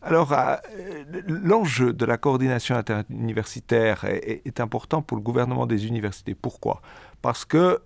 Alors, l'enjeu de la coordination interuniversitaire est important pour le gouvernement des universités. Pourquoi? Parce que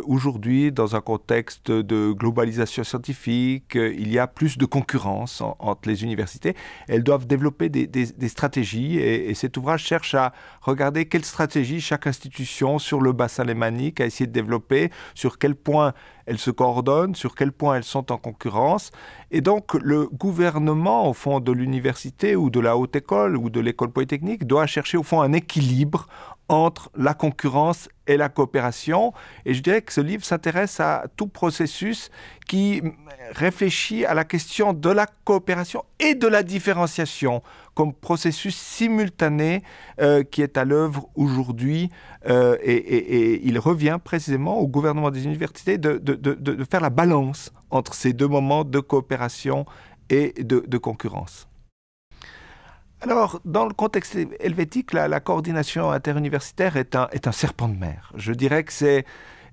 aujourd'hui, dans un contexte de globalisation scientifique, il y a plus de concurrence entre les universités. Elles doivent développer des stratégies et cet ouvrage cherche à regarder quelles stratégies chaque institution sur le bassin lémanique a essayé de développer, sur quel point elles se coordonnent, sur quel point elles sont en concurrence. Et donc, le gouvernement, au fond, de l'université ou de la haute école ou de l'école polytechnique doit chercher, au fond, un équilibre entre la concurrence et la coopération. Et je dirais que ce livre s'intéresse à tout processus qui réfléchit à la question de la coopération et de la différenciation comme processus simultané qui est à l'œuvre aujourd'hui. Et il revient précisément au gouvernement des universités de faire la balance entre ces deux moments de coopération et de concurrence. Alors, dans le contexte helvétique, la coordination interuniversitaire est un serpent de mer. Je dirais que c'est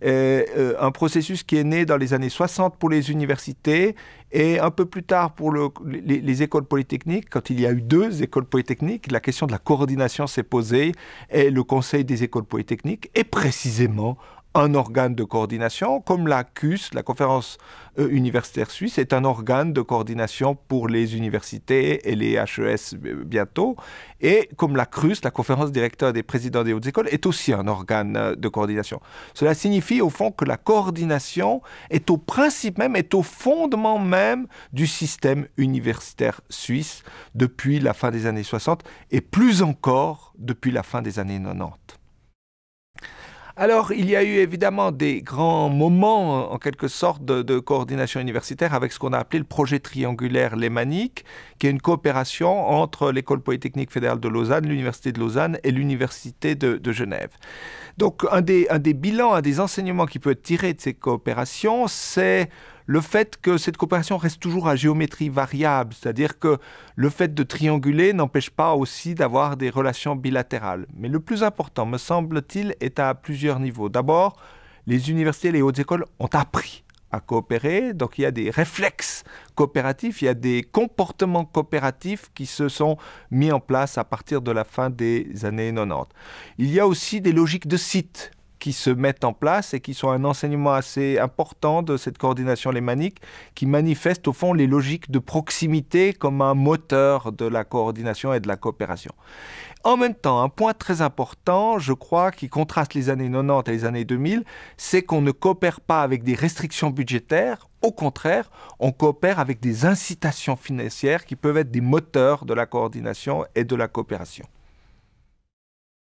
un processus qui est né dans les années 60 pour les universités et un peu plus tard pour les écoles polytechniques. Quand il y a eu deux écoles polytechniques, la question de la coordination s'est posée et le Conseil des écoles polytechniques est précisément un organe de coordination, comme la CUS, la conférence universitaire suisse, est un organe de coordination pour les universités et les HES bientôt, et comme la CRUS, la conférence directeur des présidents des hautes écoles, est aussi un organe de coordination. Cela signifie au fond que la coordination est au principe même, est au fondement même du système universitaire suisse depuis la fin des années 60 et plus encore depuis la fin des années 90. Alors, il y a eu évidemment des grands moments, en quelque sorte, de coordination universitaire avec ce qu'on a appelé le projet triangulaire lémanique, qui est une coopération entre l'École polytechnique fédérale de Lausanne, l'Université de Lausanne et l'Université de Genève. Donc, un des bilans, un des enseignements qui peut être tiré de ces coopérations, c'est le fait que cette coopération reste toujours à géométrie variable, c'est-à-dire que le fait de trianguler n'empêche pas aussi d'avoir des relations bilatérales. Mais le plus important, me semble-t-il, est à plusieurs niveaux. D'abord, les universités et les hautes écoles ont appris à coopérer, donc il y a des réflexes coopératifs, il y a des comportements coopératifs qui se sont mis en place à partir de la fin des années 90. Il y a aussi des logiques de site qui se mettent en place et qui sont un enseignement assez important de cette coordination lémanique qui manifeste au fond les logiques de proximité comme un moteur de la coordination et de la coopération. En même temps, un point très important, je crois, qui contraste les années 90 et les années 2000, c'est qu'on ne coopère pas avec des restrictions budgétaires. Au contraire, on coopère avec des incitations financières qui peuvent être des moteurs de la coordination et de la coopération.